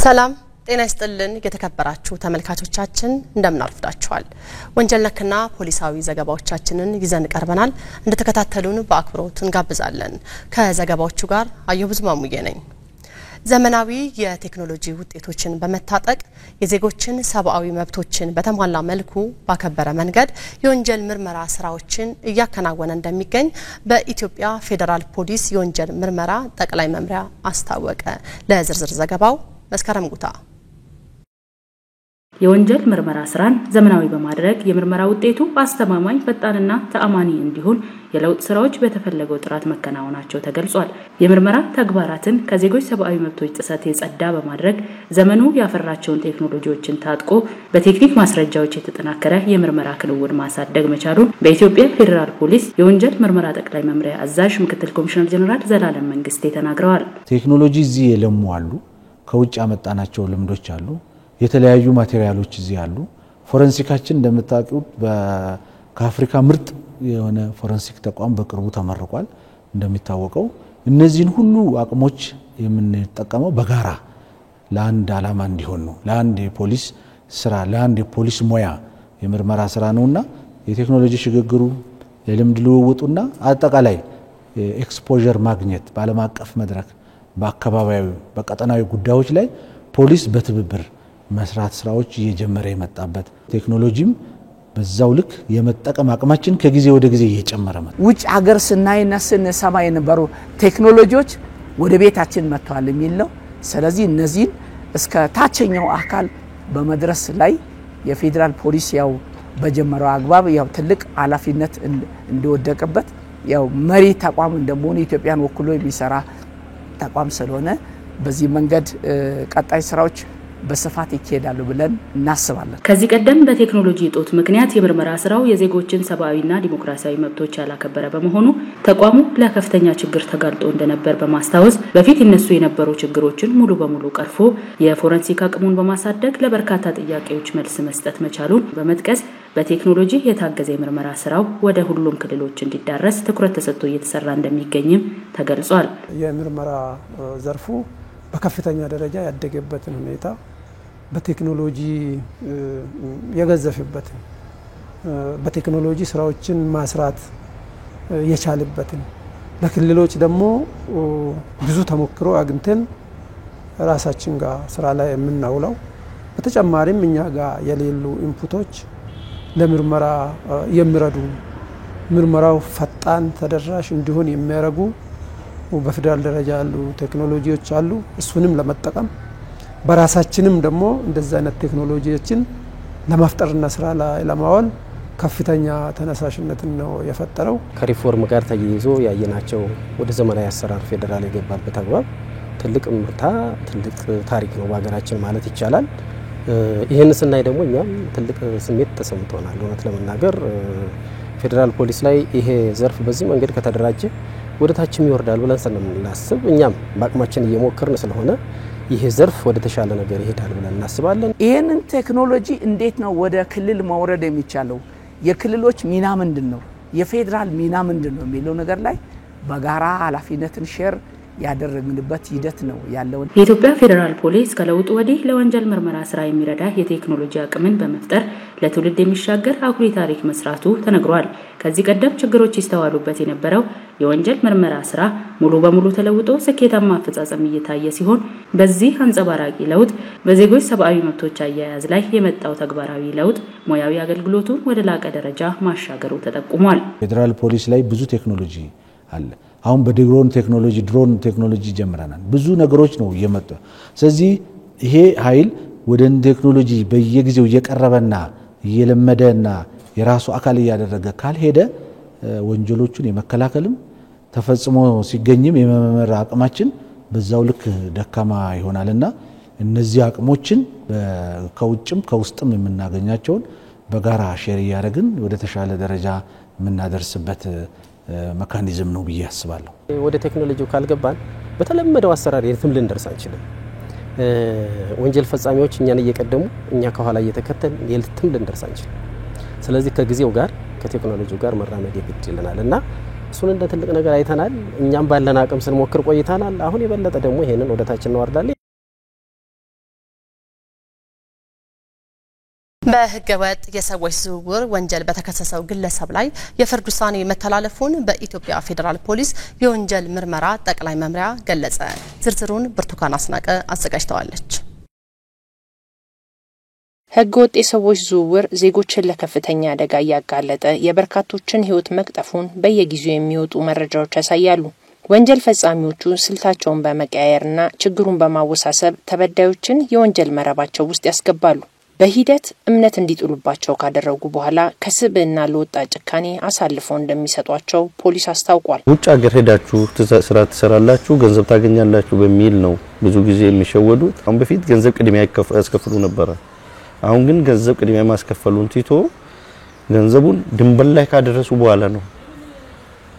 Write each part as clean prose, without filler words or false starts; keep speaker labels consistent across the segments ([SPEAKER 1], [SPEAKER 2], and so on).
[SPEAKER 1] ሰላም ጤና ይስጥልን የተከበራችሁ ተመልካቾቻችን እንደምን አርፍዳችኋል። ወንጀል ነክና ፖሊሳዊ ዘገባዎቻችንን ይዘን ቀርበናል። እንድትከታተሉን በአክብሮት እንጋብዛለን። ከዘገባዎቹ ጋር አየሁ ብዙማሙዬ ነኝ። ዘመናዊ የቴክኖሎጂ ውጤቶችን በመታጠቅ የዜጎችን ሰብአዊ መብቶችን በተሟላ መልኩ ባከበረ መንገድ የወንጀል ምርመራ ስራዎችን እያከናወነ እንደሚገኝ በኢትዮጵያ ፌደራል ፖሊስ የወንጀል ምርመራ ጠቅላይ መምሪያ አስታወቀ። ለዝርዝር ዘገባው መስከረም ጉታ
[SPEAKER 2] የወንጀል ምርመራ ስራን ዘመናዊ በማድረግ የምርመራ ውጤቱ አስተማማኝ ፈጣንና ተአማኒ እንዲሆን የለውጥ ስራዎች በተፈለገው ጥራት መከናወናቸው ተገልጿል። የምርመራ ተግባራትን ከዜጎች ሰብአዊ መብቶች ጥሰት የጸዳ በማድረግ ዘመኑ ያፈራቸውን ቴክኖሎጂዎችን ታጥቆ በቴክኒክ ማስረጃዎች የተጠናከረ የምርመራ ክንውን ማሳደግ መቻሉን በኢትዮጵያ ፌደራል ፖሊስ የወንጀል ምርመራ ጠቅላይ መምሪያ አዛዥ ምክትል ኮሚሽነር ጀነራል ዘላለም መንግስቴ ተናግረዋል።
[SPEAKER 3] ቴክኖሎጂ እዚህ የለሙ አሉ፣ ከውጭ ያመጣናቸው ልምዶች አሉ፣ የተለያዩ ማቴሪያሎች እዚህ አሉ። ፎረንሲካችን እንደምታውቁት ከአፍሪካ ምርጥ የሆነ ፎረንሲክ ተቋም በቅርቡ ተመርቋል። እንደሚታወቀው እነዚህን ሁሉ አቅሞች የምንጠቀመው በጋራ ለአንድ ዓላማ እንዲሆን ነው። ለአንድ የፖሊስ ስራ፣ ለአንድ የፖሊስ ሙያ የምርመራ ስራ ነውና የቴክኖሎጂ ሽግግሩ የልምድ ልውውጡና አጠቃላይ ኤክስፖዠር ማግኘት በዓለም አቀፍ መድረክ በአካባቢያዊ በቀጠናዊ ጉዳዮች ላይ ፖሊስ በትብብር መስራት ስራዎች እየጀመረ የመጣበት ቴክኖሎጂም በዛው ልክ የመጠቀም አቅማችን ከጊዜ ወደ ጊዜ እየጨመረ መጣ።
[SPEAKER 4] ውጭ ሀገር ስናይና ስንሰማ የነበሩ ቴክኖሎጂዎች ወደ ቤታችን መጥተዋል የሚል ነው። ስለዚህ እነዚህን እስከ ታችኛው አካል በመድረስ ላይ የፌደራል ፖሊስ ያው በጀመረው አግባብ ያው ትልቅ ኃላፊነት እንደወደቀበት ያው መሪ ተቋም እንደሆነ ኢትዮጵያን ወክሎ የሚሰራ ተቋም ስለሆነ በዚህ መንገድ ቀጣይ ስራዎች በስፋት ይካሄዳሉ ብለን እናስባለን።
[SPEAKER 2] ከዚህ ቀደም በቴክኖሎጂ እጦት ምክንያት የምርመራ ስራው የዜጎችን ሰብአዊና ዲሞክራሲያዊ መብቶች ያላከበረ በመሆኑ ተቋሙ ለከፍተኛ ችግር ተጋልጦ እንደነበር በማስታወስ በፊት እነሱ የነበሩ ችግሮችን ሙሉ በሙሉ ቀርፎ የፎረንሲክ አቅሙን በማሳደግ ለበርካታ ጥያቄዎች መልስ መስጠት መቻሉን በመጥቀስ በቴክኖሎጂ የታገዘ የምርመራ ስራው ወደ ሁሉም ክልሎች እንዲዳረስ ትኩረት ተሰጥቶ እየተሰራ እንደሚገኝም ተገልጿል።
[SPEAKER 5] የምርመራ ዘርፉ በከፍተኛ ደረጃ ያደገበትን ሁኔታ በቴክኖሎጂ የገዘፈበትን በቴክኖሎጂ ስራዎችን ማስራት የቻለበትን ለክልሎች ደግሞ ብዙ ተሞክሮ አግኝተን ራሳችን ጋር ስራ ላይ የምናውለው በተጨማሪም እኛ ጋር የሌሉ ኢንፑቶች ለምርመራ የሚረዱ ምርመራው ፈጣን ተደራሽ እንዲሆን የሚያደርጉ በፌደራል ደረጃ ያሉ ቴክኖሎጂዎች አሉ። እሱንም ለመጠቀም በራሳችንም ደግሞ እንደዛ አይነት ቴክኖሎጂዎችን ለማፍጠርና ስራ ላይ ለማዋል ከፍተኛ ተነሳሽነትን ነው የፈጠረው።
[SPEAKER 6] ከሪፎርም ጋር ተያይዞ ያየናቸው ወደ ዘመናዊ አሰራር ፌደራል የገባበት አግባብ ትልቅ ምርታ ትልቅ ታሪክ ነው በሀገራችን ማለት ይቻላል። ይሄን ስናይ ደግሞ እኛም ትልቅ ስሜት ተሰምቶናል። እውነት ለመናገር ፌደራል ፖሊስ ላይ ይሄ ዘርፍ በዚህ መንገድ ከተደራጀ ወደ ታችም ይወርዳል ብለን ስለምናስብ እኛም በአቅማችን እየሞከርን ስለሆነ ይሄ ዘርፍ ወደ ተሻለ ነገር ይሄዳል ብለን እናስባለን።
[SPEAKER 4] ይሄንን ቴክኖሎጂ እንዴት ነው ወደ ክልል ማውረድ የሚቻለው? የክልሎች ሚና ምንድነው? የፌደራል ሚና ምንድነው የሚለው ነገር ላይ በጋራ ኃላፊነትን ሼር ያደረግንበት ሂደት ነው ያለው።
[SPEAKER 2] የኢትዮጵያ ፌደራል ፖሊስ ከለውጥ ወዲህ ለወንጀል ምርመራ ስራ የሚረዳ የቴክኖሎጂ አቅምን በመፍጠር ለትውልድ የሚሻገር አኩሪ ታሪክ መስራቱ ተነግሯል። ከዚህ ቀደም ችግሮች ይስተዋሉበት የነበረው የወንጀል ምርመራ ስራ ሙሉ በሙሉ ተለውጦ ስኬታማ አፈጻጸም እየታየ ሲሆን በዚህ አንጸባራቂ ለውጥ በዜጎች ሰብአዊ መብቶች አያያዝ ላይ የመጣው ተግባራዊ ለውጥ ሙያዊ አገልግሎቱን ወደ ላቀ ደረጃ ማሻገሩ ተጠቁሟል።
[SPEAKER 3] ፌደራል ፖሊስ ላይ ብዙ ቴክኖሎጂ አለ። አሁን በድሮን ቴክኖሎጂ ጀምረናል። ብዙ ነገሮች ነው እየመጡ። ስለዚህ ይሄ ኃይል ወደ ቴክኖሎጂ በየጊዜው እየቀረበና እየለመደና የራሱ አካል እያደረገ ካልሄደ ወንጀሎቹን የመከላከልም ተፈጽሞ ሲገኝም የመመርመር አቅማችን በዛው ልክ ደካማ ይሆናልና እነዚህ አቅሞችን ከውጭም ከውስጥም የምናገኛቸውን በጋራ ሼር እያደረግን ወደ ተሻለ ደረጃ የምናደርስበት መካኒዝም ነው ብዬ አስባለሁ።
[SPEAKER 6] ወደ ቴክኖሎጂው ካልገባን በተለመደው አሰራር የትም ልንደርስ አንችልም። ወንጀል ፈጻሚዎች እኛን እየቀደሙ እኛ ከኋላ እየተከተልን የትም ልንደርስ አንችልም። ስለዚህ ከጊዜው ጋር ከቴክኖሎጂው ጋር መራመድ የግድ ይለናልና እሱን እንደ ትልቅ ነገር አይተናል። እኛም ባለን አቅም ስንሞክር ቆይተናል። አሁን የበለጠ ደግሞ ይሄንን ወደ ታች እናወርዳለን።
[SPEAKER 1] በህገወጥ የሰዎች ዝውውር ወንጀል በተከሰሰው ግለሰብ ላይ የፍርድ ውሳኔ መተላለፉን በኢትዮጵያ ፌዴራል ፖሊስ የወንጀል ምርመራ ጠቅላይ መምሪያ ገለጸ። ዝርዝሩን ብርቱካን አስናቀ አዘጋጅተዋለች።
[SPEAKER 7] ህገወጥ የሰዎች ዝውውር ዜጎችን ለከፍተኛ አደጋ ያጋለጠ የበርካቶችን ህይወት መቅጠፉን በየጊዜው የሚወጡ መረጃዎች ያሳያሉ። ወንጀል ፈጻሚዎቹ ስልታቸውን በመቀያየርና ችግሩን በማወሳሰብ ተበዳዮችን የወንጀል መረባቸው ውስጥ ያስገባሉ። በሂደት እምነት እንዲጥሉባቸው ካደረጉ በኋላ ከስብዕና ለወጣ ጭካኔ አሳልፈው እንደሚሰጧቸው ፖሊስ አስታውቋል።
[SPEAKER 8] ውጭ ሀገር ሄዳችሁ ስራ ትሰራላችሁ፣ ገንዘብ ታገኛላችሁ በሚል ነው ብዙ ጊዜ የሚሸወዱት። አሁን በፊት ገንዘብ ቅድሚያ ያስከፍሉ ነበር። አሁን ግን ገንዘብ ቅድሚያ ማስከፈሉን ትቶ ገንዘቡን ድንበር ላይ ካደረሱ በኋላ ነው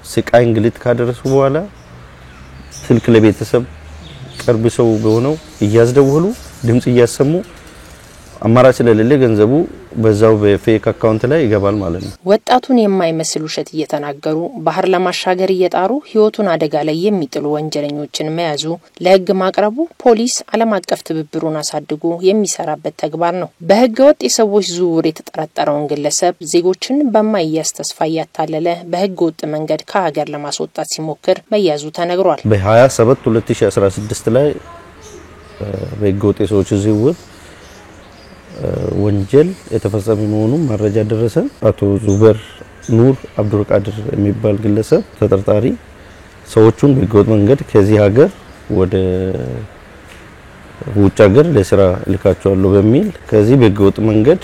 [SPEAKER 8] ስቃይ እንግልት ካደረሱ በኋላ ስልክ ለቤተሰብ ቅርብ ሰው በሆነው እያስደወሉ ድምጽ እያሰሙ አማራጭ ስለሌለ ገንዘቡ በዛው በፌክ አካውንት ላይ ይገባል ማለት ነው።
[SPEAKER 7] ወጣቱን የማይመስል ውሸት እየተናገሩ ባህር ለማሻገር እየጣሩ ህይወቱን አደጋ ላይ የሚጥሉ ወንጀለኞችን መያዙ ለህግ ማቅረቡ ፖሊስ ዓለም አቀፍ ትብብሩን አሳድጎ የሚሰራበት ተግባር ነው። በህገወጥ የሰዎች ዝውውር የተጠረጠረውን ግለሰብ ዜጎችን በማይያዝ ተስፋ ያታለለ በህገወጥ መንገድ ከሀገር ለማስወጣት ሲሞክር መያዙ ተነግሯል።
[SPEAKER 8] በ27 2016 ላይ በህገወጥ የሰዎች ዝውውር ወንጀል የተፈጸመ መሆኑን መረጃ ደረሰ። አቶ ዙበር ኑር አብዱልቃድር የሚባል ግለሰብ ተጠርጣሪ ሰዎቹን በህገወጥ መንገድ ከዚህ ሀገር ወደ ውጭ ሀገር ለስራ ልካቸዋለሁ በሚል ከዚህ በህገወጥ መንገድ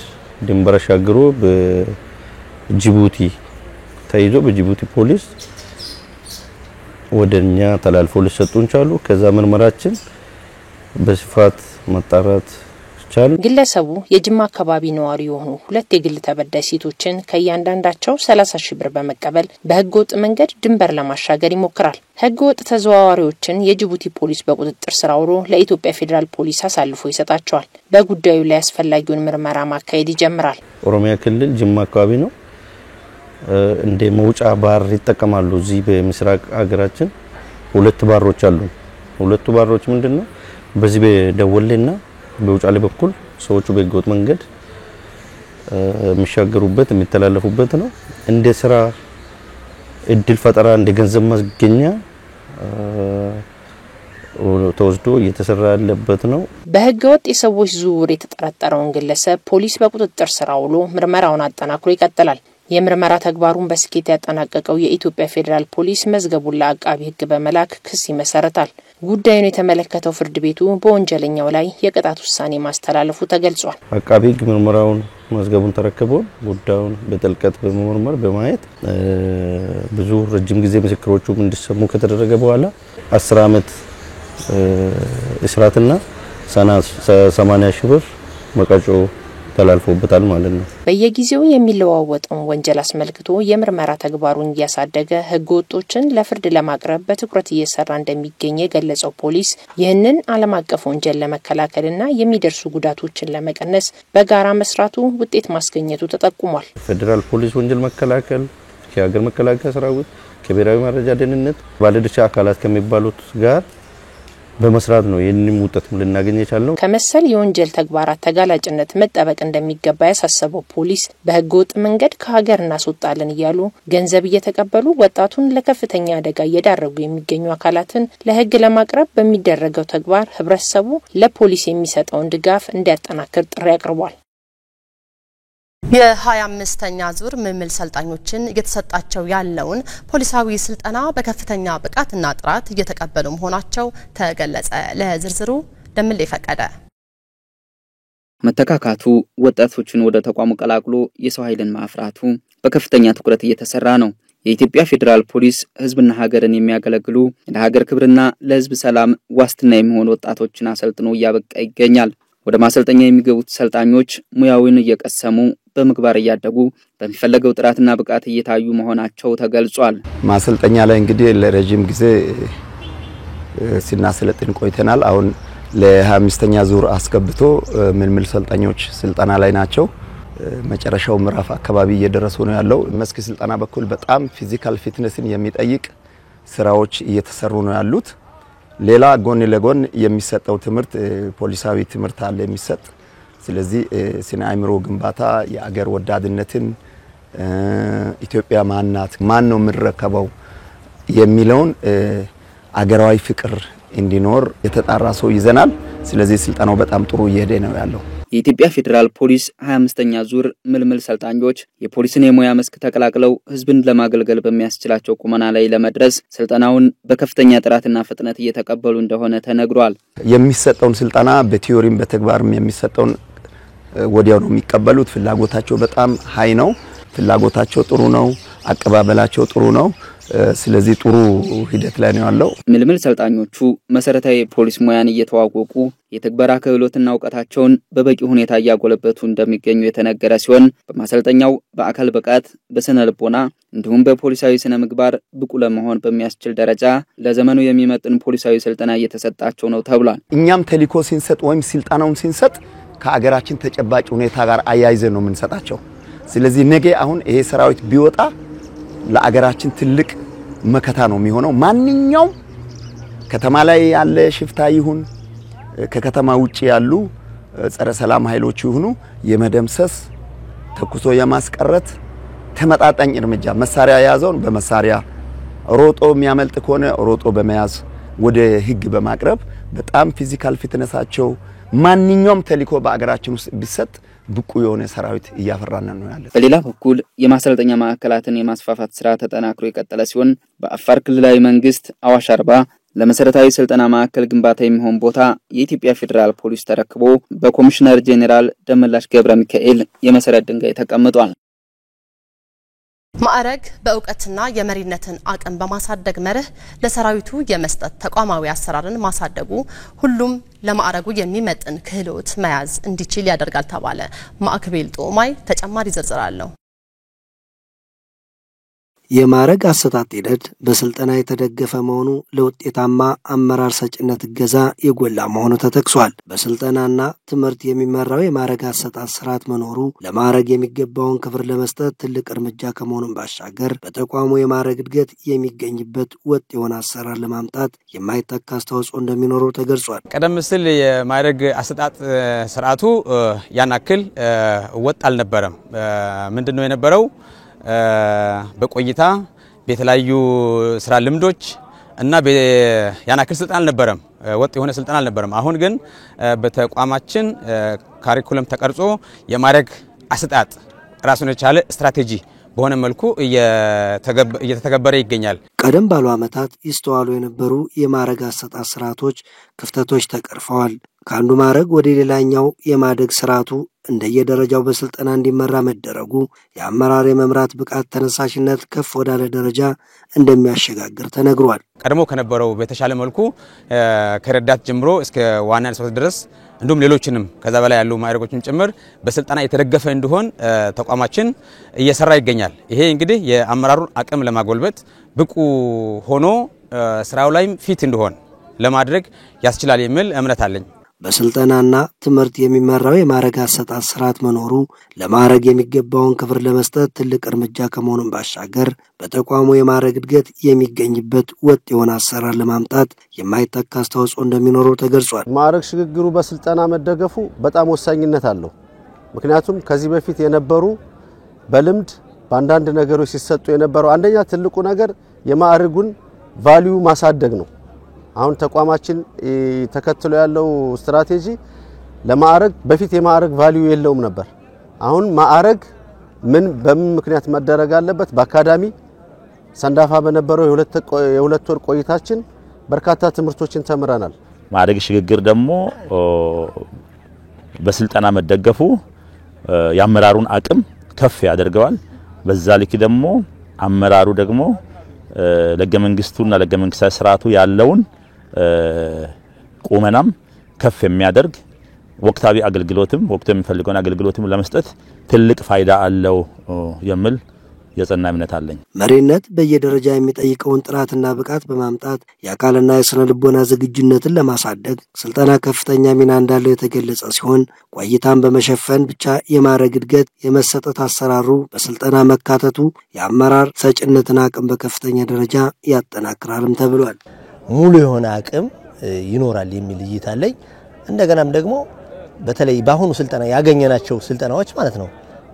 [SPEAKER 8] ድንበር አሻግሮ በጅቡቲ ተይዞ በጅቡቲ ፖሊስ ወደኛ ተላልፎ ሊሰጡን ቻሉ። ከዛ ምርመራችን በስፋት መጣራት
[SPEAKER 7] ግለሰቡ የጅማ አካባቢ ነዋሪ የሆኑ ሁለት የግል ተበዳይ ሴቶችን ከያንዳንዳቸው 30 ሺህ ብር በመቀበል በህገወጥ መንገድ ድንበር ለማሻገር ይሞክራል። ህገወጥ ተዘዋዋሪዎችን የጅቡቲ ፖሊስ በቁጥጥር ስር አውሎ ለኢትዮጵያ ፌዴራል ፖሊስ አሳልፎ ይሰጣቸዋል። በጉዳዩ ላይ አስፈላጊውን ምርመራ ማካሄድ ይጀምራል።
[SPEAKER 8] ኦሮሚያ ክልል ጅማ አካባቢ ነው እንደ መውጫ ባር ይጠቀማሉ። እዚህ በምስራቅ ሀገራችን ሁለት ባሮች አሉ። ሁለቱ ባሮች ምንድነው? በዚህ በደወሌና በውጫሌ በኩል ሰዎቹ በህገወጥ መንገድ የሚሻገሩበት የሚተላለፉበት ነው። እንደ ስራ እድል ፈጠራ እንደ ገንዘብ ማስገኛ ተወስዶ እየተሰራ ያለበት ነው።
[SPEAKER 7] በህገወጥ የሰዎች ዝውውር የተጠረጠረውን ግለሰብ ፖሊስ በቁጥጥር ስር አውሎ ምርመራውን አጠናክሮ ይቀጥላል። የምርመራ ተግባሩን በስኬት ያጠናቀቀው የኢትዮጵያ ፌዴራል ፖሊስ መዝገቡን ለአቃቢ ህግ በመላክ ክስ ይመሰርታል። ጉዳዩን የተመለከተው ፍርድ ቤቱ በወንጀለኛው ላይ የቅጣት ውሳኔ ማስተላለፉ ተገልጿል።
[SPEAKER 8] አቃቢ ህግ ምርመራውን መዝገቡን ተረክቦ ጉዳዩን በጥልቀት በመመርመር በማየት ብዙ ረጅም ጊዜ ምስክሮቹም እንዲሰሙ ከተደረገ በኋላ 10 አመት እስራትና 80 ሺህ ብር መቀጮ ተላልፎበታል ማለት ነው።
[SPEAKER 7] በየጊዜው የሚለዋወጠውን ወንጀል አስመልክቶ የምርመራ ተግባሩን እያሳደገ ህገወጦችን ለፍርድ ለማቅረብ በትኩረት እየሰራ እንደሚገኝ የገለጸው ፖሊስ ይህንን ዓለም አቀፍ ወንጀል ለመከላከልና የሚደርሱ ጉዳቶችን ለመቀነስ በጋራ መስራቱ ውጤት ማስገኘቱ ተጠቁሟል።
[SPEAKER 8] ፌዴራል ፖሊስ ወንጀል መከላከል ከሀገር መከላከያ ሰራዊት ከብሔራዊ መረጃ ደህንነት ባለድርሻ አካላት ከሚባሉት ጋር በመስራት ነው ይህንን ውጤት ልናገኝ የቻልነው።
[SPEAKER 7] ከመሰል የወንጀል ተግባራት ተጋላጭነት መጠበቅ እንደሚገባ ያሳሰበው ፖሊስ በህገወጥ መንገድ ከሀገር እናስወጣለን እያሉ ገንዘብ እየተቀበሉ ወጣቱን ለከፍተኛ አደጋ እየዳረጉ የሚገኙ አካላትን ለህግ ለማቅረብ በሚደረገው ተግባር ህብረተሰቡ ለፖሊስ የሚሰጠውን ድጋፍ እንዲያጠናክር ጥሪ አቅርቧል።
[SPEAKER 1] የ25ኛ ዙር ምልምል ሰልጣኞችን እየተሰጣቸው ያለውን ፖሊሳዊ ስልጠና በከፍተኛ ብቃትና ጥራት እየተቀበሉ መሆናቸው ተገለጸ። ለዝርዝሩ ደምሌ ፈቀደ።
[SPEAKER 9] መተካካቱ ወጣቶችን ወደ ተቋሙ ቀላቅሎ የሰው ኃይልን ማፍራቱ በከፍተኛ ትኩረት እየተሰራ ነው። የኢትዮጵያ ፌዴራል ፖሊስ ህዝብና ሀገርን የሚያገለግሉ ለሀገር ክብርና ለህዝብ ሰላም ዋስትና የሚሆኑ ወጣቶችን አሰልጥኖ እያበቃ ይገኛል። ወደ ማሰልጠኛ የሚገቡት ሰልጣኞች ሙያውን እየቀሰሙ በምግባር እያደጉ በሚፈለገው ጥራትና ብቃት እየታዩ መሆናቸው ተገልጿል።
[SPEAKER 10] ማሰልጠኛ ላይ እንግዲህ ለረጅም ጊዜ ሲናሰለጥን ቆይተናል። አሁን ለ25ኛ ዙር አስገብቶ ምልምል ሰልጣኞች ስልጠና ላይ ናቸው። መጨረሻው ምዕራፍ አካባቢ እየደረሱ ነው ያለው። መስክ ስልጠና በኩል በጣም ፊዚካል ፊትነስን የሚጠይቅ ስራዎች እየተሰሩ ነው ያሉት። ሌላ ጎን ለጎን የሚሰጠው ትምህርት ፖሊሳዊ ትምህርት አለ የሚሰጥ ስለዚህ ስነ አእምሮ ግንባታ የአገር ወዳድነትን ኢትዮጵያ ማናት ማን ነው ምረከበው የሚለውን አገራዊ ፍቅር እንዲኖር የተጣራ ሰው ይዘናል። ስለዚህ ስልጣናው በጣም ጥሩ እየሄደ ነው ያለው።
[SPEAKER 9] የኢትዮጵያ ፌዴራል ፖሊስ 25ኛ ዙር ምልምል ሰልጣኞች የፖሊስን የሙያ መስክ ተቀላቅለው ህዝብን ለማገልገል በሚያስችላቸው ቁመና ላይ ለመድረስ ስልጣናውን በከፍተኛ ጥራትና ፍጥነት እየተቀበሉ እንደሆነ ተነግሯል።
[SPEAKER 10] የሚሰጠውን ስልጣና በቲዮሪም በተግባርም የሚሰጠውን ወዲያው ነው የሚቀበሉት። ፍላጎታቸው በጣም ሃይ ነው። ፍላጎታቸው ጥሩ ነው። አቀባበላቸው ጥሩ ነው። ስለዚህ ጥሩ ሂደት ላይ ነው ያለው።
[SPEAKER 9] ምልምል ሰልጣኞቹ መሰረታዊ ፖሊስ ሙያን እየተዋወቁ የተግባራ ክህሎትና ዕውቀታቸውን በበቂ ሁኔታ እያጎለበቱ እንደሚገኙ የተነገረ ሲሆን በማሰልጠኛው በአካል ብቃት በስነ ልቦና እንዲሁም በፖሊሳዊ ስነ ምግባር ብቁ ለመሆን በሚያስችል ደረጃ ለዘመኑ የሚመጥን ፖሊሳዊ ስልጠና እየተሰጣቸው ነው ተብሏል።
[SPEAKER 10] እኛም ቴሊኮ ሲንሰጥ ወይም ስልጣናውን ሲንሰጥ ከአገራችን ተጨባጭ ሁኔታ ጋር አያይዘን ነው የምንሰጣቸው። ስለዚህ ነገ አሁን ይሄ ሰራዊት ቢወጣ ለአገራችን ትልቅ መከታ ነው የሚሆነው። ማንኛውም ከተማ ላይ ያለ ሽፍታ ይሁን ከከተማ ውጪ ያሉ ጸረ ሰላም ኃይሎች ይሁኑ የመደምሰስ ተኩሶ የማስቀረት ተመጣጣኝ እርምጃ መሳሪያ ያዘውን በመሳሪያ ሮጦ የሚያመልጥ ከሆነ ሮጦ በመያዝ ወደ ህግ በማቅረብ በጣም ፊዚካል ፊትነሳቸው ማንኛውም ተልዕኮ በአገራችን ውስጥ ቢሰጥ ብቁ የሆነ ሰራዊት እያፈራን ነው ያለው።
[SPEAKER 9] በሌላ በኩል የማሰልጠኛ ማዕከላትን የማስፋፋት ስራ ተጠናክሮ የቀጠለ ሲሆን በአፋር ክልላዊ መንግስት አዋሽ አርባ ለመሰረታዊ ስልጠና ማዕከል ግንባታ የሚሆን ቦታ የኢትዮጵያ ፌዴራል ፖሊስ ተረክቦ በኮሚሽነር ጄኔራል ደመላሽ ገብረ ሚካኤል የመሰረት ድንጋይ ተቀምጧል።
[SPEAKER 1] ማዕረግ በእውቀትና የመሪነትን አቅም በማሳደግ መርህ ለሰራዊቱ የመስጠት ተቋማዊ አሰራርን ማሳደጉ ሁሉም ለማዕረጉ የሚመጥን ክህሎት መያዝ እንዲችል ያደርጋል ተባለ። ማዕከቤል ጦማይ ተጨማሪ ዝርዝር አለው።
[SPEAKER 11] የማዕረግ አሰጣጥ ሂደት በስልጠና የተደገፈ መሆኑ ለውጤታማ አመራር ሰጭነት እገዛ የጎላ መሆኑ ተጠቅሷል። በስልጠናና ትምህርት የሚመራው የማዕረግ አሰጣጥ ስርዓት መኖሩ ለማዕረግ የሚገባውን ክብር ለመስጠት ትልቅ እርምጃ ከመሆኑም ባሻገር በተቋሙ የማዕረግ እድገት የሚገኝበት ወጥ የሆነ አሰራር ለማምጣት የማይተካ አስተዋጽኦ እንደሚኖረው ተገልጿል።
[SPEAKER 12] ቀደም ሲል የማዕረግ አሰጣጥ ስርዓቱ ያን አክል ወጥ አልነበረም። ምንድነው የነበረው? በቆይታ በተለያዩ ስራ ልምዶች እና ያን አክል ስልጣን አልነበረም። ወጥ የሆነ ስልጣን አልነበረም። አሁን ግን በተቋማችን ካሪኩለም ተቀርጾ የማዕረግ አሰጣጥ ራሱን የቻለ ስትራቴጂ በሆነ መልኩ እየተተገበረ ይገኛል።
[SPEAKER 11] ቀደም ባሉ አመታት ይስተዋሉ የነበሩ የማዕረግ አሰጣጥ ስርዓቶች ክፍተቶች ተቀርፈዋል። ከአንዱ ማዕረግ ወደ ሌላኛው የማደግ ስርዓቱ እንደየደረጃው በስልጠና እንዲመራ መደረጉ የአመራር የመምራት ብቃት ተነሳሽነት ከፍ ወዳለ ደረጃ እንደሚያሸጋግር ተነግሯል።
[SPEAKER 12] ቀድሞ ከነበረው በተሻለ መልኩ ከረዳት ጀምሮ እስከ ዋና ኢንስፔክተር ድረስ እንዲሁም ሌሎችንም ከዛ በላይ ያሉ ማዕረጎችን ጭምር በስልጠና የተደገፈ እንዲሆን ተቋማችን እየሰራ ይገኛል። ይሄ እንግዲህ የአመራሩን አቅም ለማጎልበት ብቁ ሆኖ ስራው ላይም ፊት እንዲሆን ለማድረግ ያስችላል የሚል እምነት አለኝ።
[SPEAKER 11] በስልጠናና ትምህርት የሚመራው የማዕረግ አሰጣጥ ስርዓት መኖሩ ለማዕረግ የሚገባውን ክብር ለመስጠት ትልቅ እርምጃ ከመሆኑም ባሻገር በተቋሙ የማዕረግ እድገት የሚገኝበት ወጥ የሆነ አሰራር ለማምጣት የማይተካ አስተዋጽኦ እንደሚኖረው ተገልጿል።
[SPEAKER 6] ማዕረግ ሽግግሩ በስልጠና መደገፉ በጣም ወሳኝነት አለው። ምክንያቱም ከዚህ በፊት የነበሩ በልምድ በአንዳንድ ነገሮች ሲሰጡ የነበረው አንደኛ ትልቁ ነገር የማዕረጉን ቫልዩ ማሳደግ ነው። አሁን ተቋማችን ተከትሎ ያለው ስትራቴጂ ለማዕረግ በፊት የማዕረግ ቫልዩ የለውም ነበር። አሁን ማዕረግ በምን ምክንያት መደረግ አለበት? በአካዳሚ ሰንዳፋ በነበረው የሁለት ወር ቆይታችን በርካታ ትምህርቶችን ተምረናል።
[SPEAKER 13] ማዕረግ ሽግግር ደግሞ በስልጠና መደገፉ የአመራሩን አቅም ከፍ ያደርገዋል። በዛ ልክ ደግሞ አመራሩ ደግሞ ለሕገ መንግስቱና ለሕገ መንግስታዊ ስርዓቱ ያለውን ቁመናም ከፍ የሚያደርግ ወቅታዊ አገልግሎትም ወቅቱ የሚፈልገውን አገልግሎትም ለመስጠት ትልቅ ፋይዳ አለው የሚል የጸና እምነት አለኝ።
[SPEAKER 11] መሪነት በየደረጃ የሚጠይቀውን ጥራትና ብቃት በማምጣት የአካልና የስነ ልቦና ዝግጁነትን ለማሳደግ ስልጠና ከፍተኛ ሚና እንዳለው የተገለጸ ሲሆን ቆይታን በመሸፈን ብቻ የማዕረግ እድገት የመሰጠት አሰራሩ በስልጠና መካተቱ የአመራር ሰጭነትን አቅም በከፍተኛ ደረጃ ያጠናክራልም ተብሏል።
[SPEAKER 14] ሙሉ የሆነ አቅም ይኖራል የሚል እይታ አለኝ። እንደገናም ደግሞ በተለይ ባሁኑ ስልጠና ያገኘናቸው ስልጠናዎች ማለት ነው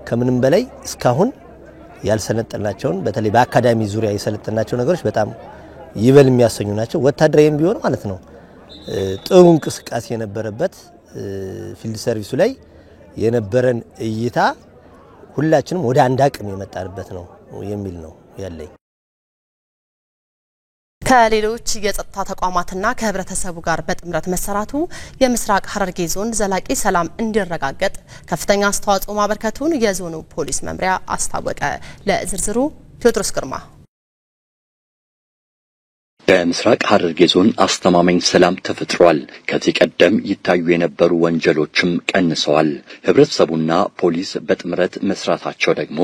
[SPEAKER 14] ከምንም በላይ እስካሁን ያልሰለጠናቸውን በተለይ በአካዳሚ ዙሪያ የሰለጠናቸው ነገሮች በጣም ይበል የሚያሰኙ ናቸው። ወታደራዊም ቢሆን ማለት ነው ጥሩ እንቅስቃሴ የነበረበት ፊልድ ሰርቪሱ ላይ የነበረን እይታ ሁላችንም ወደ አንድ አቅም የመጣንበት ነው የሚል ነው ያለኝ።
[SPEAKER 1] ከሌሎች የጸጥታ ተቋማትና ከህብረተሰቡ ጋር በጥምረት መሰራቱ የምስራቅ ሐረርጌ ዞን ዘላቂ ሰላም እንዲረጋገጥ ከፍተኛ አስተዋጽኦ ማበርከቱን የዞኑ ፖሊስ መምሪያ አስታወቀ። ለዝርዝሩ ቴዎድሮስ ግርማ።
[SPEAKER 15] በምስራቅ ሐረርጌ ዞን አስተማማኝ ሰላም ተፈጥሯል። ከዚህ ቀደም ይታዩ የነበሩ ወንጀሎችም ቀንሰዋል። ህብረተሰቡና ፖሊስ በጥምረት መስራታቸው ደግሞ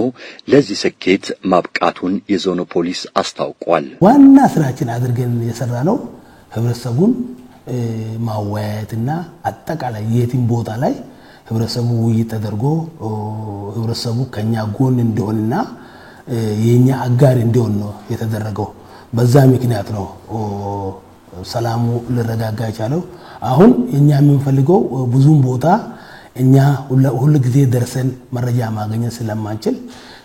[SPEAKER 15] ለዚህ ስኬት ማብቃቱን የዞኑ ፖሊስ አስታውቋል።
[SPEAKER 16] ዋና ስራችን አድርገን የሰራነው ህብረተሰቡን ማወያየትና አጠቃላይ የቲም ቦታ ላይ ህብረተሰቡ ውይይት ተደርጎ ህብረተሰቡ ከኛ ጎን እንደሆነና የኛ አጋር እንደሆነ ነው የተደረገው። በዛ ምክንያት ነው ሰላሙ ለረጋጋ ያለው። አሁን እኛ የምንፈልገው ብዙም ቦታ እኛ ሁሉ ጊዜ ደርሰን መረጃ ማግኘት ስለማንችል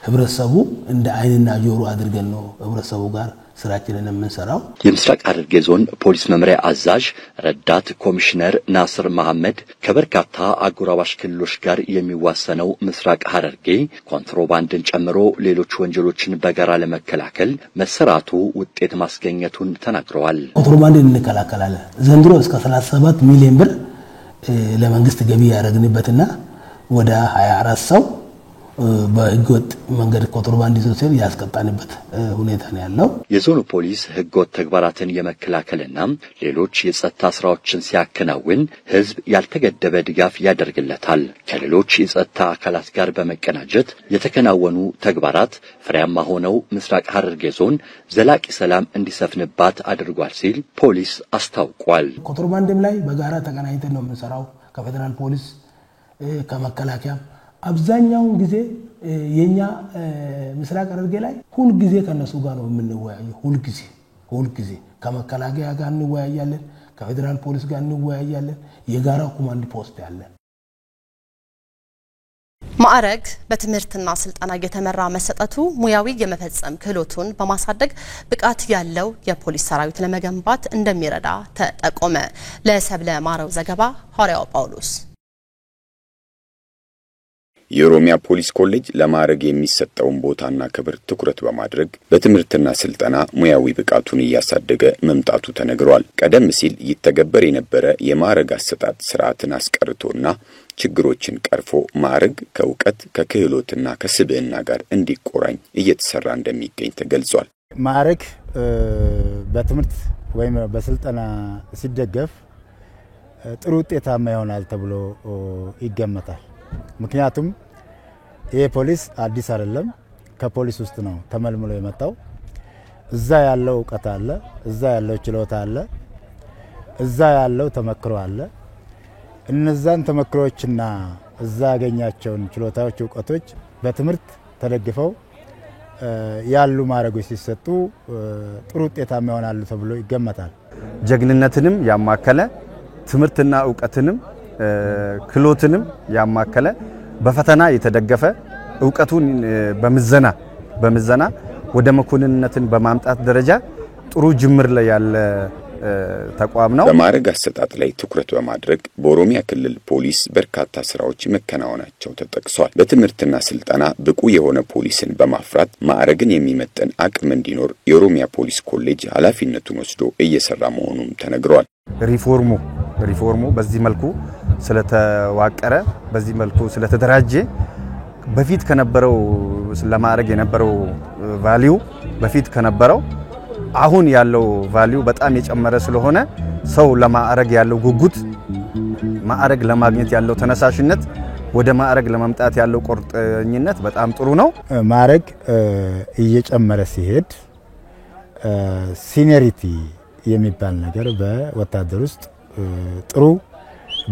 [SPEAKER 16] ህብረተሰቡ እንደ አይንና ጆሮ አድርገን ነው ህብረተሰቡ ጋር ስራችንን የምንሰራው።
[SPEAKER 15] የምስራቅ ሐረርጌ ዞን ፖሊስ መምሪያ አዛዥ ረዳት ኮሚሽነር ናስር መሐመድ ከበርካታ አጎራባሽ ክልሎች ጋር የሚዋሰነው ምስራቅ ሐረርጌ ኮንትሮባንድን ጨምሮ ሌሎች ወንጀሎችን በጋራ ለመከላከል መሰራቱ ውጤት ማስገኘቱን ተናግረዋል።
[SPEAKER 16] ኮንትሮባንድን እንከላከላለን። ዘንድሮ እስከ 37 ሚሊዮን ብር ለመንግስት ገቢ ያደረግንበትና ወደ 24 ሰው በህገወጥ መንገድ ኮንትሮባንድ ይዞ ያስቀጣንበት ሁኔታ ነው ያለው።
[SPEAKER 15] የዞኑ ፖሊስ ህገወጥ ተግባራትን የመከላከልና ሌሎች የጸጥታ ስራዎችን ሲያከናውን ህዝብ ያልተገደበ ድጋፍ ያደርግለታል። ከሌሎች የጸጥታ አካላት ጋር በመቀናጀት የተከናወኑ ተግባራት ፍሬያማ ሆነው ምስራቅ ሐረርጌ ዞን ዘላቂ ሰላም እንዲሰፍንባት አድርጓል ሲል ፖሊስ አስታውቋል።
[SPEAKER 16] ኮንትሮባንድም ላይ በጋራ ተቀናኝተን ነው የምንሰራው ከፌደራል ፖሊስ ከመከላከያ። አብዛኛውን ጊዜ የኛ ምስራቅ ሐረርጌ ላይ ሁሉ ጊዜ ከነሱ ጋር ነው የምንወያየው። ሁሉ ጊዜ ከመከላከያ ጋር እንወያያለን፣ ከፌደራል ፖሊስ ጋር እንወያያለን። የጋራ ኮማንድ ፖስት ያለን።
[SPEAKER 1] ማዕረግ በትምህርትና ስልጠና እየተመራ መሰጠቱ ሙያዊ የመፈጸም ክህሎቱን በማሳደግ ብቃት ያለው የፖሊስ ሰራዊት ለመገንባት እንደሚረዳ ተጠቆመ። ለሰብለ ማረው ዘገባ ሐዋርያው ጳውሎስ።
[SPEAKER 17] የኦሮሚያ ፖሊስ ኮሌጅ ለማዕረግ የሚሰጠውን ቦታና ክብር ትኩረት በማድረግ በትምህርትና ስልጠና ሙያዊ ብቃቱን እያሳደገ መምጣቱ ተነግሯል። ቀደም ሲል ይተገበር የነበረ የማዕረግ አሰጣጥ ስርዓትን አስቀርቶና ችግሮችን ቀርፎ ማዕረግ ከእውቀት ከክህሎትና ከስብዕና ጋር እንዲቆራኝ እየተሰራ እንደሚገኝ ተገልጿል።
[SPEAKER 18] ማዕረግ በትምህርት ወይም በስልጠና ሲደገፍ ጥሩ ውጤታማ ይሆናል ተብሎ ይገመታል። ምክንያቱም ይሄ ፖሊስ አዲስ አይደለም፣ ከፖሊስ ውስጥ ነው ተመልምሎ የመጣው። እዛ ያለው ዕውቀት አለ፣ እዛ ያለው ችሎታ አለ፣ እዛ ያለው ተመክሮ አለ። እነዛን ተመክሮችና እዛ ያገኛቸውን ችሎታዎች፣ ዕውቀቶች በትምህርት ተደግፈው ያሉ ማዕረጎች ሲሰጡ ጥሩ ውጤታማ ይሆናሉ ተብሎ ይገመታል።
[SPEAKER 19] ጀግንነትንም ያማከለ ትምህርትና ዕውቀትንም ክህሎትንም ያማከለ በፈተና የተደገፈ ዕውቀቱን በምዘና ወደ መኮንንነትን በማምጣት ደረጃ ጥሩ ጅምር ላይ ያለ ተቋም ነው።
[SPEAKER 17] በማዕረግ አሰጣጥ ላይ ትኩረት በማድረግ በኦሮሚያ ክልል ፖሊስ በርካታ ስራዎች መከናወናቸው ተጠቅሷል። በትምህርትና ስልጠና ብቁ የሆነ ፖሊስን በማፍራት ማዕረግን የሚመጥን አቅም እንዲኖር የኦሮሚያ ፖሊስ ኮሌጅ ኃላፊነቱን ወስዶ እየሰራ መሆኑም ተነግሯል።
[SPEAKER 19] ሪፎርሙ በዚህ መልኩ ስለተዋቀረ በዚህ መልኩ ስለተደራጀ በፊት ከነበረው ለማዕረግ የነበረው ቫልዩ በፊት ከነበረው አሁን ያለው ቫልዩ በጣም የጨመረ ስለሆነ ሰው ለማዕረግ ያለው ጉጉት ማዕረግ ለማግኘት ያለው ተነሳሽነት ወደ ማዕረግ ለመምጣት ያለው ቁርጠኝነት በጣም ጥሩ ነው።
[SPEAKER 18] ማዕረግ እየጨመረ ሲሄድ ሲኒየሪቲ የሚባል ነገር በወታደር ውስጥ ጥሩ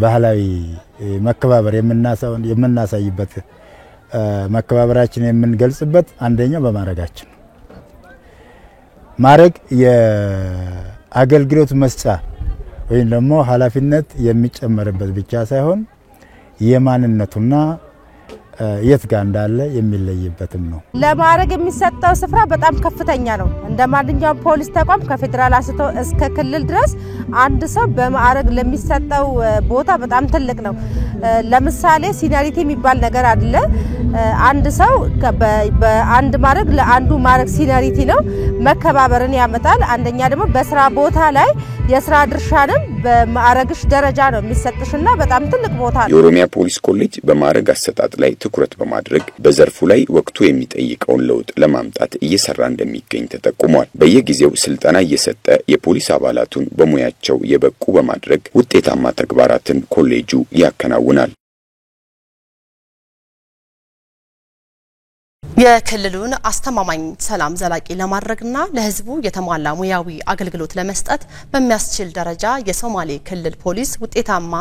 [SPEAKER 18] ባህላዊ መከባበር የምናሳይበት መከባበራችን የምንገልጽበት አንደኛው በማዕረጋችን። ማዕረግ የአገልግሎት መስጫ ወይም ደግሞ ኃላፊነት የሚጨመርበት ብቻ ሳይሆን የማንነቱና የት ጋር እንዳለ የሚለይበትም ነው።
[SPEAKER 20] ለማዕረግ የሚሰጠው ስፍራ በጣም ከፍተኛ ነው። እንደ ማንኛውም ፖሊስ ተቋም ከፌደራል አንስቶ እስከ ክልል ድረስ አንድ ሰው በማዕረግ ለሚሰጠው ቦታ በጣም ትልቅ ነው። ለምሳሌ ሲኒያሪቲ የሚባል ነገር አለ። አንድ ሰው በአንድ ማዕረግ ለአንዱ ማዕረግ ሲኒያሪቲ ነው፣ መከባበርን ያመጣል። አንደኛ ደግሞ በስራ ቦታ ላይ የስራ ድርሻንም በማዕረግሽ ደረጃ ነው የሚሰጥሽና በጣም ትልቅ ቦታ ነው።
[SPEAKER 17] የኦሮሚያ ፖሊስ ኮሌጅ በማዕረግ አሰጣጥ ላይ ትኩረት በማድረግ በዘርፉ ላይ ወቅቱ የሚጠይቀውን ለውጥ ለማምጣት እየሰራ እንደሚገኝ ተጠቁሟል። በየጊዜው ስልጠና እየሰጠ የፖሊስ አባላቱን በሙያቸው የበቁ በማድረግ ውጤታማ ተግባራትን ኮሌጁ ያከናውናል።
[SPEAKER 1] የክልሉን አስተማማኝ ሰላም ዘላቂ ለማድረግና ለሕዝቡ የተሟላ ሙያዊ አገልግሎት ለመስጠት በሚያስችል ደረጃ የሶማሌ ክልል ፖሊስ ውጤታማ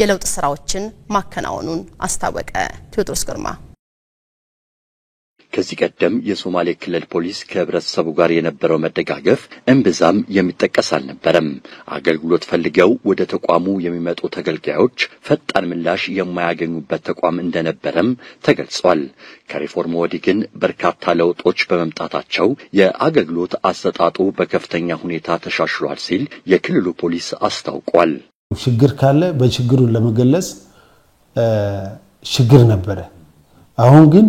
[SPEAKER 1] የለውጥ ስራዎችን ማከናወኑን አስታወቀ። ቴዎድሮስ ግርማ
[SPEAKER 15] ከዚህ ቀደም የሶማሌ ክልል ፖሊስ ከህብረተሰቡ ጋር የነበረው መደጋገፍ እምብዛም የሚጠቀስ አልነበረም። አገልግሎት ፈልገው ወደ ተቋሙ የሚመጡ ተገልጋዮች ፈጣን ምላሽ የማያገኙበት ተቋም እንደነበረም ተገልጿል። ከሪፎርም ወዲህ ግን በርካታ ለውጦች በመምጣታቸው የአገልግሎት አሰጣጡ በከፍተኛ ሁኔታ ተሻሽሏል ሲል የክልሉ ፖሊስ አስታውቋል።
[SPEAKER 16] ችግር ካለ በችግሩን ለመገለጽ ችግር ነበረ። አሁን ግን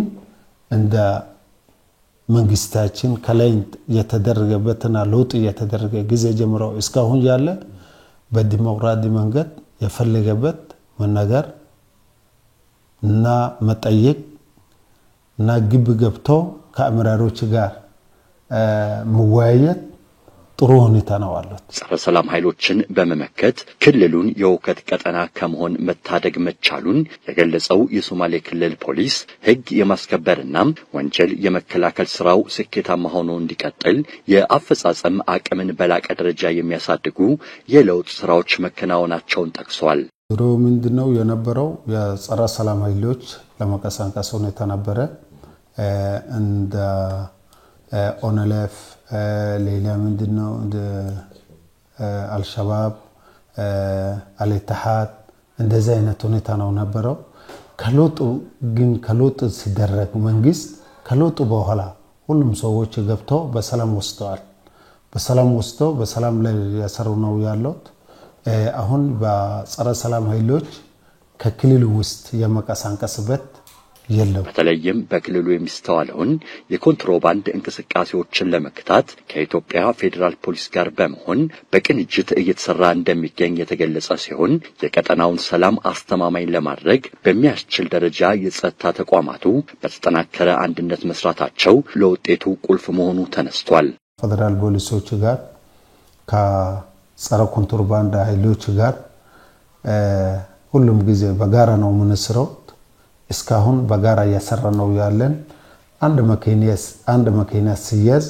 [SPEAKER 16] እንደ መንግስታችን ከላይ የተደረገበትና ለውጥ የተደረገ ጊዜ ጀምሮ እስካሁን ያለ በዲሞክራሲ መንገድ የፈለገበት መናገር እና መጠየቅ እና ግብ ገብቶ ከአመራሮች ጋር መወያየት ጥሩ ሁኔታ ነው አለው።
[SPEAKER 15] ጸረ ሰላም ኃይሎችን በመመከት ክልሉን የውከት ቀጠና ከመሆን መታደግ መቻሉን የገለጸው የሶማሌ ክልል ፖሊስ ሕግ የማስከበርና ወንጀል የመከላከል ስራው ስኬታማ ሆኖ እንዲቀጥል የአፈጻጸም አቅምን በላቀ ደረጃ የሚያሳድጉ የለውጥ ስራዎች መከናወናቸውን ጠቅሷል።
[SPEAKER 16] ድሮ ምንድነው የነበረው የጸረ ሰላም ኃይሎች ለመቀሳቀስ ሁኔታ ነበረ። እንደ ኦነለፍ ሌላ ምንድነው እንደ አልሸባብ አልኢትሃድ እንደዚህ አይነት ሁኔታ ነው ነበረው። ከለውጡ ሲደረግ መንግስት ከለውጡ በኋላ ሁሉም ሰዎች ገብተው በሰላም ወስተዋል። በሰላም ላይ ያሰሩ ነው ያሉት። አሁን በጸረ ሰላም ኃይሎች ከክልሉ ውስጥ የመቀሳቀስበት የለም።
[SPEAKER 15] በተለይም በክልሉ የሚስተዋለውን የኮንትሮባንድ እንቅስቃሴዎችን ለመክታት ከኢትዮጵያ ፌዴራል ፖሊስ ጋር በመሆን በቅንጅት እየተሰራ እንደሚገኝ የተገለጸ ሲሆን የቀጠናውን ሰላም አስተማማኝ ለማድረግ በሚያስችል ደረጃ የጸጥታ ተቋማቱ በተጠናከረ አንድነት መስራታቸው ለውጤቱ ቁልፍ መሆኑ ተነስቷል።
[SPEAKER 16] ፌዴራል ፖሊሶች ጋር ከጸረ ኮንትሮባንድ ኃይሎች ጋር ሁሉም ጊዜ በጋራ ነው የምንሰራው። እስካሁን በጋራ እየሰራ ነው ያለን። አንድ መኪና ሲያዝ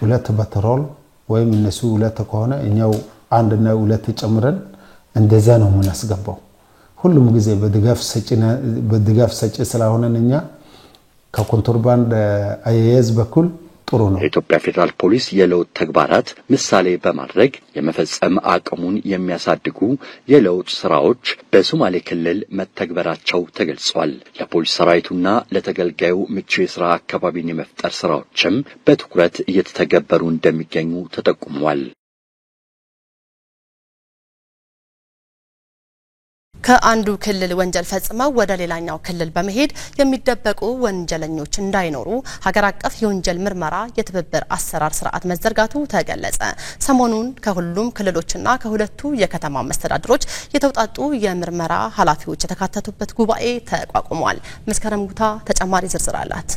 [SPEAKER 16] ሁለት ፓትሮል ወይም እነሱ ሁለት ከሆነ እኛው አንድና ሁለት ጨምረን እንደዛ ነው የምናስገባው። ሁሉም ጊዜ በድጋፍ ሰጪ ስለሆነን እኛ ከኮንትሮባንድ አያያዝ በኩል ጥሩ ነው።
[SPEAKER 15] የኢትዮጵያ ፌዴራል ፖሊስ የለውጥ ተግባራት ምሳሌ በማድረግ የመፈጸም አቅሙን የሚያሳድጉ የለውጥ ስራዎች በሶማሌ ክልል መተግበራቸው ተገልጿል። ለፖሊስ ሰራዊቱና ለተገልጋዩ ምቹ የስራ አካባቢን የመፍጠር ስራዎችም በትኩረት እየተተገበሩ እንደሚገኙ ተጠቁሟል።
[SPEAKER 1] ከአንዱ ክልል ወንጀል ፈጽመው ወደ ሌላኛው ክልል በመሄድ የሚደበቁ ወንጀለኞች እንዳይኖሩ ሀገር አቀፍ የወንጀል ምርመራ የትብብር አሰራር ስርዓት መዘርጋቱ ተገለጸ። ሰሞኑን ከሁሉም ክልሎችና ከሁለቱ የከተማ መስተዳድሮች የተውጣጡ የምርመራ ኃላፊዎች የተካተቱበት ጉባኤ ተቋቁሟል። መስከረም ጉታ ተጨማሪ ዝርዝር አላት።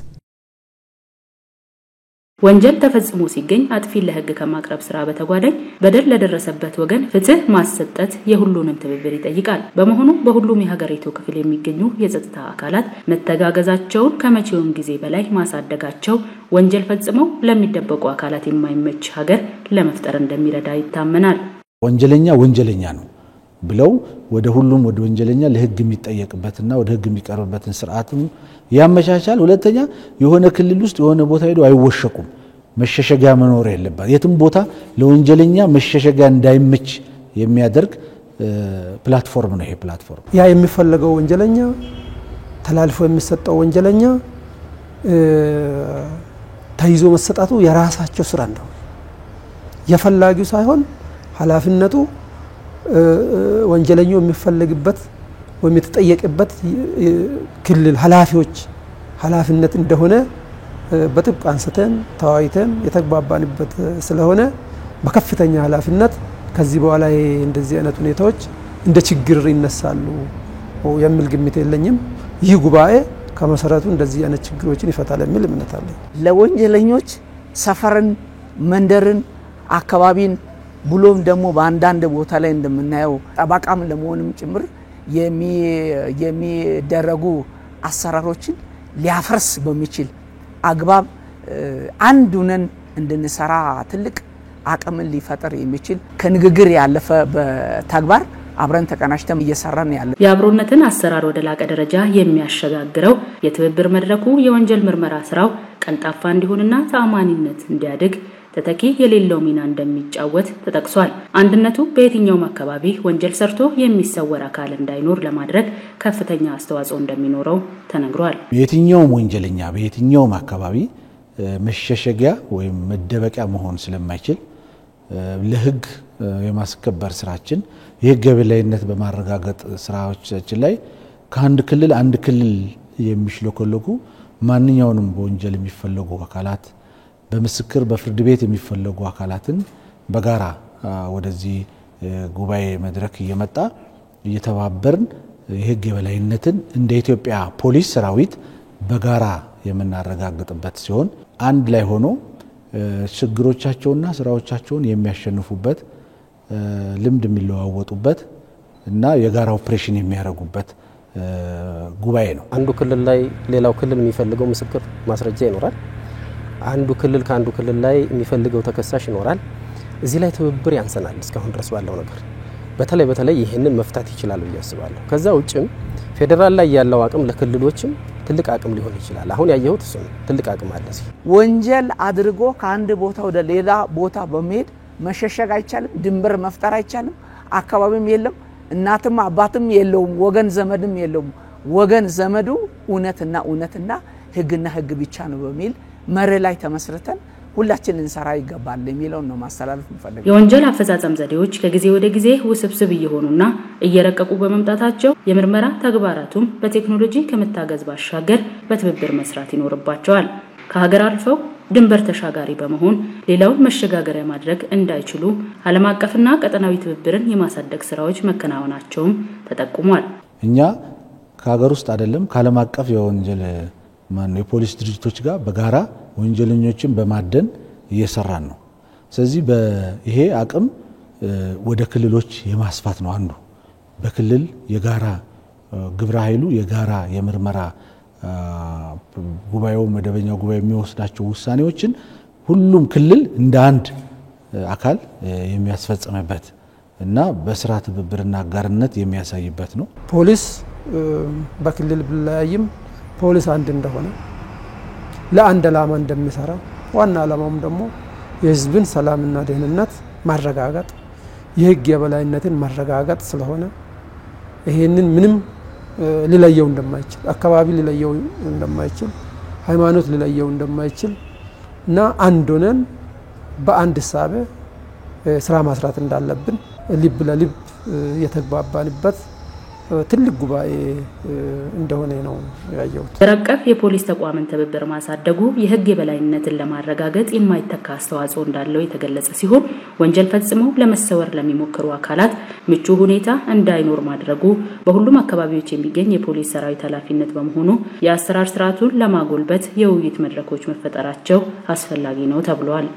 [SPEAKER 2] ወንጀል ተፈጽሞ ሲገኝ አጥፊ ለህግ ከማቅረብ ስራ በተጓዳኝ በደል ለደረሰበት ወገን ፍትህ ማሰጠት የሁሉንም ትብብር ይጠይቃል። በመሆኑ በሁሉም የሀገሪቱ ክፍል የሚገኙ የጸጥታ አካላት መተጋገዛቸውን ከመቼውም ጊዜ በላይ ማሳደጋቸው ወንጀል ፈጽመው ለሚደበቁ አካላት የማይመች ሀገር ለመፍጠር እንደሚረዳ ይታመናል።
[SPEAKER 3] ወንጀለኛ ነው ብለው ወደ ወንጀለኛ ለህግ የሚጠየቅበትና ወደ ህግ የሚቀርብበትን ስርዓትም ያመቻቻል። ሁለተኛ የሆነ ክልል ውስጥ የሆነ ቦታ ሄዶ አይወሸቁም። መሸሸጊያ መኖር የለበት። የትም ቦታ ለወንጀለኛ መሸሸጊያ እንዳይመች የሚያደርግ ፕላትፎርም ነው። ይሄ ፕላትፎርም
[SPEAKER 5] ያ የሚፈልገው ወንጀለኛ ተላልፎ የሚሰጠው ወንጀለኛ ተይዞ መሰጣቱ የራሳቸው ስራ ነው። የፈላጊው ሳይሆን ኃላፊነቱ ወንጀለኛው የሚፈልግበት ወይም የተጠየቀበት ክልል ኃላፊዎች ኃላፊነት እንደሆነ በጥብቅ አንስተን ተወያይተን የተግባባንበት ስለሆነ በከፍተኛ ኃላፊነት ከዚህ በኋላ እንደዚህ አይነት ሁኔታዎች እንደ ችግር ይነሳሉ የሚል ግምት የለኝም። ይህ ጉባኤ ከመሰረቱ እንደዚህ አይነት ችግሮችን ይፈታል የሚል እምነት አለኝ።
[SPEAKER 4] ለወንጀለኞች ሰፈርን፣ መንደርን፣ አካባቢን ብሎም ደግሞ በአንዳንድ ቦታ ላይ እንደምናየው ጠባቃም ለመሆንም ጭምር የሚደረጉ አሰራሮችን ሊያፈርስ በሚችል አግባብ አንድ ሆነን እንድንሰራ ትልቅ አቅምን ሊፈጠር የሚችል ከንግግር ያለፈ በተግባር አብረን ተቀናጅተን እየሰራን ያለ
[SPEAKER 2] የአብሮነትን አሰራር ወደ ላቀ ደረጃ የሚያሸጋግረው የትብብር መድረኩ የወንጀል ምርመራ ስራው ቀልጣፋ እንዲሆንና ተአማኒነት እንዲያድግ ተተኪ የሌለው ሚና እንደሚጫወት ተጠቅሷል። አንድነቱ በየትኛውም አካባቢ ወንጀል ሰርቶ የሚሰወር አካል እንዳይኖር ለማድረግ ከፍተኛ አስተዋጽኦ እንደሚኖረው ተነግሯል።
[SPEAKER 3] የትኛውም ወንጀለኛ በየትኛውም አካባቢ መሸሸጊያ ወይም መደበቂያ መሆን ስለማይችል ለህግ የማስከበር ስራችን የህግ የበላይነት በማረጋገጥ ስራዎቻችን ላይ ከአንድ ክልል አንድ ክልል የሚሽለኮለኩ ማንኛውንም በወንጀል የሚፈለጉ አካላት በምስክር በፍርድ ቤት የሚፈለጉ አካላትን በጋራ ወደዚህ ጉባኤ መድረክ እየመጣ እየተባበርን የህግ የበላይነትን እንደ ኢትዮጵያ ፖሊስ ሰራዊት በጋራ የምናረጋግጥበት ሲሆን አንድ ላይ ሆኖ ችግሮቻቸውና ስራዎቻቸውን የሚያሸንፉበት ልምድ የሚለዋወጡበት እና የጋራ ኦፕሬሽን የሚያደርጉበት ጉባኤ ነው።
[SPEAKER 6] አንዱ ክልል ላይ ሌላው ክልል የሚፈልገው ምስክር ማስረጃ ይኖራል። አንዱ ክልል ከአንዱ ክልል ላይ የሚፈልገው ተከሳሽ ይኖራል። እዚህ ላይ ትብብር ያንሰናል እስካሁን ድረስ ባለው ነገር። በተለይ ይሄንን መፍታት ይችላል ብዬ አስባለሁ። ከዛ ውጭም ፌደራል ላይ ያለው አቅም ለክልሎችም ትልቅ አቅም ሊሆን ይችላል። አሁን ያየሁት እሱ ትልቅ አቅም አለ።
[SPEAKER 4] ወንጀል አድርጎ ከአንድ ቦታ ወደ ሌላ ቦታ በመሄድ መሸሸግ አይቻልም፣ ድንበር መፍጠር አይቻልም፣ አካባቢም የለም፣ እናትም አባትም የለውም፣ ወገን ዘመድም የለውም። ወገን ዘመዱ እውነትና ህግና ህግ ብቻ ነው በሚል መሬ ላይ ተመስርተን ሁላችን እንሰራ ይገባል የሚለው ነው ማስተላለፍ እንፈልጋለን።
[SPEAKER 2] የወንጀል አፈጻጸም ዘዴዎች ከጊዜ ወደ ጊዜ ውስብስብ እየሆኑና እየረቀቁ በመምጣታቸው የምርመራ ተግባራቱም በቴክኖሎጂ ከመታገዝ ባሻገር በትብብር መስራት ይኖርባቸዋል። ከሀገር አልፈው ድንበር ተሻጋሪ በመሆን ሌላውን መሸጋገሪያ ማድረግ እንዳይችሉ ዓለም አቀፍና ቀጠናዊ ትብብርን የማሳደግ ስራዎች መከናወናቸውም ተጠቁሟል።
[SPEAKER 3] እኛ ከሀገር ውስጥ አይደለም ከዓለም አቀፍ የወንጀል የፖሊስ ድርጅቶች ጋር በጋራ ወንጀለኞችን በማደን እየሰራን ነው። ስለዚህ ይሄ አቅም ወደ ክልሎች የማስፋት ነው አንዱ። በክልል የጋራ ግብረ ኃይሉ የጋራ የምርመራ ጉባኤው መደበኛው ጉባኤ የሚወስዳቸው ውሳኔዎችን ሁሉም ክልል እንደ አንድ አካል የሚያስፈጽምበት እና በስራ ትብብርና አጋርነት የሚያሳይበት ነው።
[SPEAKER 5] ፖሊስ በክልል ቢለያይም ፖሊስ አንድ እንደሆነ ለአንድ ዓላማ እንደሚሰራ ዋና ዓላማውም ደግሞ የህዝብን ሰላምና ደህንነት ማረጋጋጥ የህግ የበላይነትን ማረጋጋጥ ስለሆነ ይሄንን ምንም ሊለየው እንደማይችል አካባቢ ሊለየው እንደማይችል ሃይማኖት ሊለየው እንደማይችል እና አንድ ሆነን በአንድ ሐሳብ ስራ ማስራት እንዳለብን ልብ ለልብ የተግባባንበት ትልቅ ጉባኤ እንደሆነ ነው ያየሁት።
[SPEAKER 2] ረቀፍ የፖሊስ ተቋምን ትብብር ማሳደጉ የህግ የበላይነትን ለማረጋገጥ የማይተካ አስተዋጽኦ እንዳለው የተገለጸ ሲሆን ወንጀል ፈጽመው ለመሰወር ለሚሞክሩ አካላት ምቹ ሁኔታ እንዳይኖር ማድረጉ በሁሉም አካባቢዎች የሚገኝ የፖሊስ ሰራዊት ኃላፊነት በመሆኑ የአሰራር ስርዓቱን ለማጎልበት የውይይት መድረኮች መፈጠራቸው አስፈላጊ ነው ተብሏል።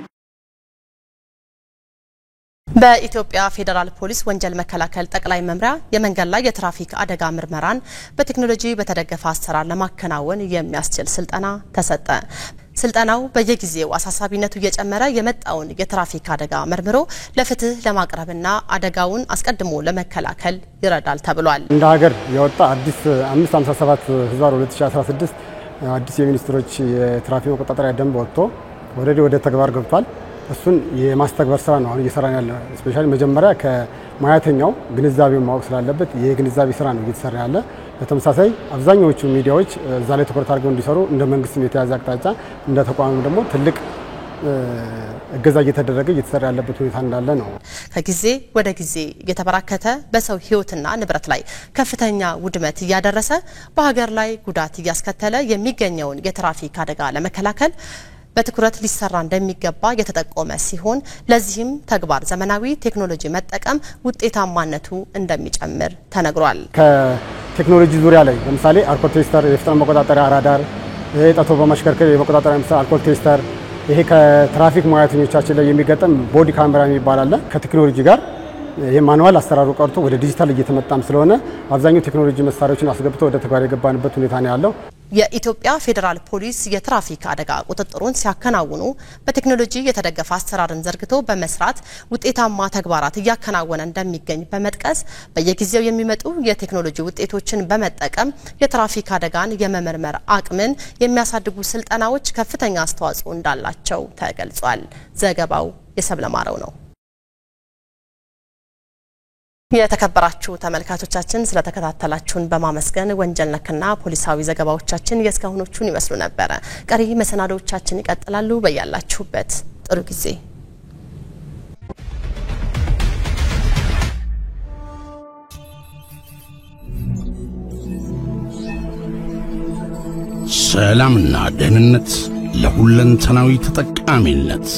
[SPEAKER 1] በኢትዮጵያ ፌደራል ፖሊስ ወንጀል መከላከል ጠቅላይ መምሪያ የመንገድ ላይ የትራፊክ አደጋ ምርመራን በቴክኖሎጂ በተደገፈ አሰራር ለማከናወን የሚያስችል ስልጠና ተሰጠ። ስልጠናው በየጊዜው አሳሳቢነቱ እየጨመረ የመጣውን የትራፊክ አደጋ መርምሮ ለፍትህ ለማቅረብና አደጋውን አስቀድሞ ለመከላከል ይረዳል ተብሏል።
[SPEAKER 21] እንደ ሀገር የወጣ አዲስ 557/2016 አዲስ የሚኒስትሮች የትራፊክ መቆጣጠሪያ ደንብ ወጥቶ ወደ ተግባር ገብቷል። እሱን የማስተግበር ስራ ነው አሁን እየሰራን ያለ። ስፔሻሊ መጀመሪያ ከሙያተኛው ግንዛቤውን ማወቅ ስላለበት የግንዛቤ ስራ ነው እየተሰራ ያለ። በተመሳሳይ አብዛኛዎቹ ሚዲያዎች እዛ ላይ ትኩረት አድርገው እንዲሰሩ እንደ መንግስትም የተያዘ አቅጣጫ እንደ ተቋምም ደግሞ ትልቅ እገዛ እየተደረገ እየተሰራ ያለበት ሁኔታ እንዳለ ነው።
[SPEAKER 1] ከጊዜ ወደ ጊዜ እየተበራከተ በሰው ህይወትና ንብረት ላይ ከፍተኛ ውድመት እያደረሰ በሀገር ላይ ጉዳት እያስከተለ የሚገኘውን የትራፊክ አደጋ ለመከላከል በትኩረት ሊሰራ እንደሚገባ የተጠቆመ ሲሆን ለዚህም ተግባር ዘመናዊ ቴክኖሎጂ መጠቀም ውጤታማነቱ እንደሚጨምር ተነግሯል።
[SPEAKER 21] ከቴክኖሎጂ ዙሪያ ላይ ለምሳሌ አልኮል ቴስተር፣ የፍጥነት መቆጣጠሪያ ራዳር፣ ጠጥቶ በማሽከርከር የመቆጣጠሪያ ምስል አልኮል ቴስተር፣ ይሄ ከትራፊክ ሙያተኞቻችን ላይ የሚገጠም ቦዲ ካሜራ የሚባል አለ። ከቴክኖሎጂ ጋር ይሄ ማኑዋል አሰራሩ ቀርቶ ወደ ዲጂታል እየተመጣም ስለሆነ አብዛኛው ቴክኖሎጂ መሳሪያዎችን አስገብቶ ወደ ተግባር የገባንበት ሁኔታ ነው ያለው።
[SPEAKER 1] የኢትዮጵያ ፌዴራል ፖሊስ የትራፊክ አደጋ ቁጥጥሩን ሲያከናውኑ በቴክኖሎጂ የተደገፈ አሰራርን ዘርግቶ በመስራት ውጤታማ ተግባራት እያከናወነ እንደሚገኝ በመጥቀስ በየጊዜው የሚመጡ የቴክኖሎጂ ውጤቶችን በመጠቀም የትራፊክ አደጋን የመመርመር አቅምን የሚያሳድጉ ስልጠናዎች ከፍተኛ አስተዋጽኦ እንዳላቸው ተገልጿል። ዘገባው የሰብለማረው ነው። የተከበራችሁ ተመልካቾቻችን ስለተከታተላችሁን በማመስገን ወንጀል ነክና ፖሊሳዊ ዘገባዎቻችን የእስካሁኖቹን ይመስሉ ነበር። ቀሪ መሰናዶዎቻችን ይቀጥላሉ። በያላችሁበት ጥሩ ጊዜ።
[SPEAKER 22] ሰላምና ደህንነት ለሁለንተናዊ ተጠቃሚነት